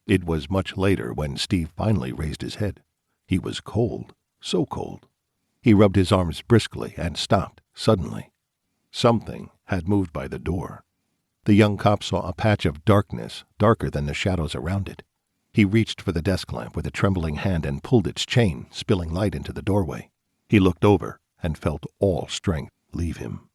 It was much later when Steve finally raised his head. He was cold, so cold. He rubbed his arms briskly and stopped suddenly. Something had moved by the door. The young cop saw a patch of darkness, darker than the shadows around it. He reached for the desk lamp with a trembling hand and pulled its chain, spilling light into the doorway. He looked over and felt all strength leave him.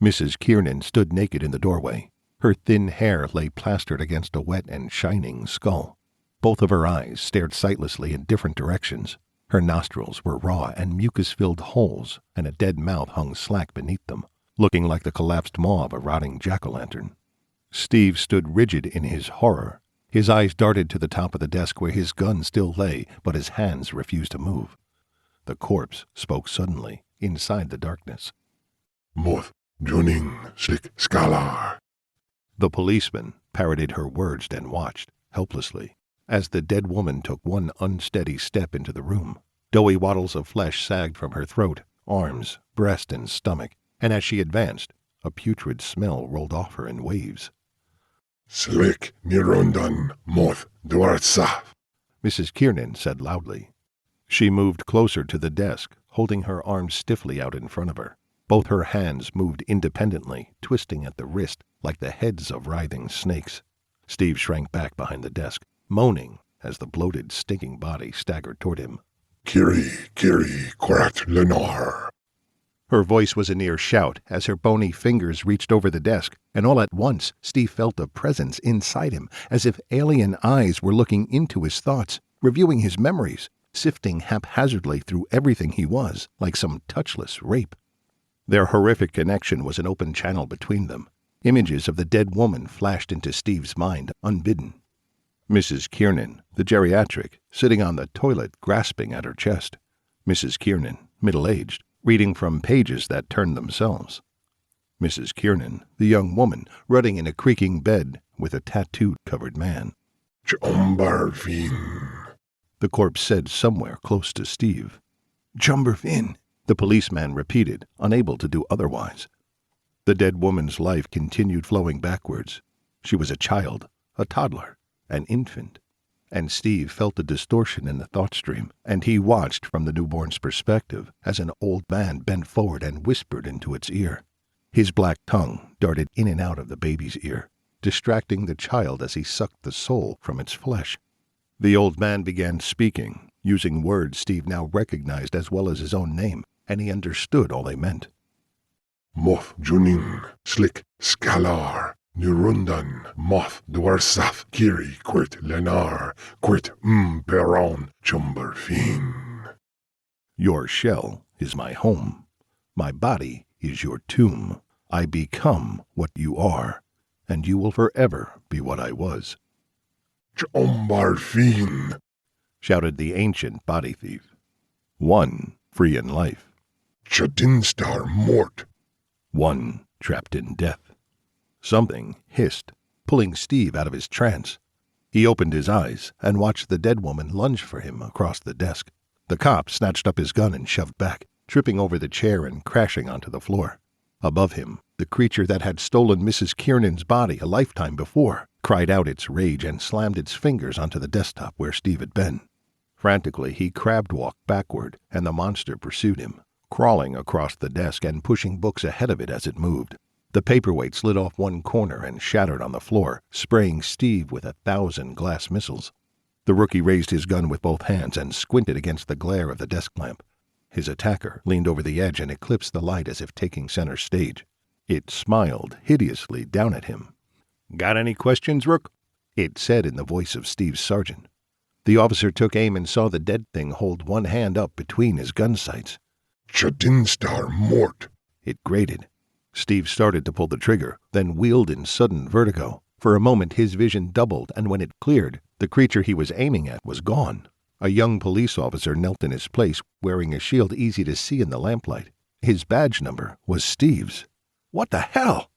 Mrs. Kiernan stood naked in the doorway. Her thin hair lay plastered against a wet and shining skull. Both of her eyes stared sightlessly in different directions. Her nostrils were raw and mucus-filled holes, and a dead mouth hung slack beneath them, looking like the collapsed maw of a rotting jack-o'-lantern. Steve stood rigid in his horror. His eyes darted to the top of the desk where his gun still lay, but his hands refused to move. The corpse spoke suddenly, inside the darkness. Moth, Juning, Slick, Scalar. The policeman parroted her words and watched, helplessly, as the dead woman took one unsteady step into the room. Doughy wattles of flesh sagged from her throat, arms, breast, and stomach, and as she advanced, a putrid smell rolled off her in waves. Slick, Nirundan, Moth, Dwarsaf, Mrs. Kiernan said loudly. She moved closer to the desk, holding her arms stiffly out in front of her. Both her hands moved independently, twisting at the wrist like the heads of writhing snakes. Steve shrank back behind the desk, moaning as the bloated, stinking body staggered toward him. Kiri, Korat Lenar. Her voice was a near shout as her bony fingers reached over the desk, and all at once Steve felt a presence inside him, as if alien eyes were looking into his thoughts, reviewing his memories, sifting haphazardly through everything he was, like some touchless rape. Their horrific connection was an open channel between them. Images of the dead woman flashed into Steve's mind, unbidden. Mrs. Kiernan, the geriatric, sitting on the toilet grasping at her chest. Mrs. Kiernan, middle-aged, reading from pages that turned themselves. Mrs. Kiernan, the young woman, rotting in a creaking bed with a tattooed-covered man. Jumbarvin, the corpse said somewhere close to Steve. Jumbarvin, the policeman repeated, unable to do otherwise. The dead woman's life continued flowing backwards. She was a child, a toddler, an infant. And Steve felt the distortion in the thought stream, and he watched from the newborn's perspective as an old man bent forward and whispered into its ear. His black tongue darted in and out of the baby's ear, distracting the child as he sucked the soul from its flesh. The old man began speaking, using words Steve now recognized as well as his own name, and he understood all they meant. Moth, Juning, Slick, Scalar, Nirundan, Moth, Dwarsaf, Kiri, Quit, Lenar, Quit, Peron, Jumbarvin. Your shell is my home. My body is your tomb. I become what you are, and you will forever be what I was. Jumbarvin, shouted the ancient body thief. One free in life. Chadinstar Mort. One trapped in death. Something hissed, pulling Steve out of his trance. He opened his eyes and watched the dead woman lunge for him across the desk. The cop snatched up his gun and shoved back, tripping over the chair and crashing onto the floor. Above him, the creature that had stolen Mrs. Kiernan's body a lifetime before cried out its rage and slammed its fingers onto the desktop where Steve had been. Frantically, he crab-walked backward, and the monster pursued him, crawling across the desk and pushing books ahead of it as it moved. The paperweight slid off one corner and shattered on the floor, spraying Steve with 1,000 glass missiles. The rookie raised his gun with both hands and squinted against the glare of the desk lamp. His attacker leaned over the edge and eclipsed the light as if taking center stage. It smiled hideously down at him. "Got any questions, Rook?" it said in the voice of Steve's sergeant. The officer took aim and saw the dead thing hold one hand up between his gun sights. Chadinstar Mort, it grated. Steve started to pull the trigger, then wheeled in sudden vertigo. For a moment his vision doubled, and when it cleared, the creature he was aiming at was gone. A young police officer knelt in his place, wearing a shield easy to see in the lamplight. His badge number was Steve's. "What the hell?"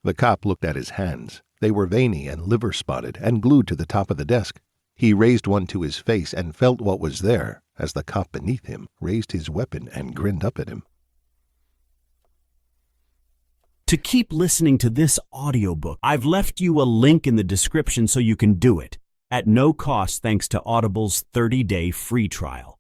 The cop looked at his hands. They were veiny and liver-spotted and glued to the top of the desk. He raised one to his face and felt what was there as the cop beneath him raised his weapon and grinned up at him. To keep listening to this audiobook, I've left you a link in the description so you can do it. at no cost thanks to Audible's 30-day free trial.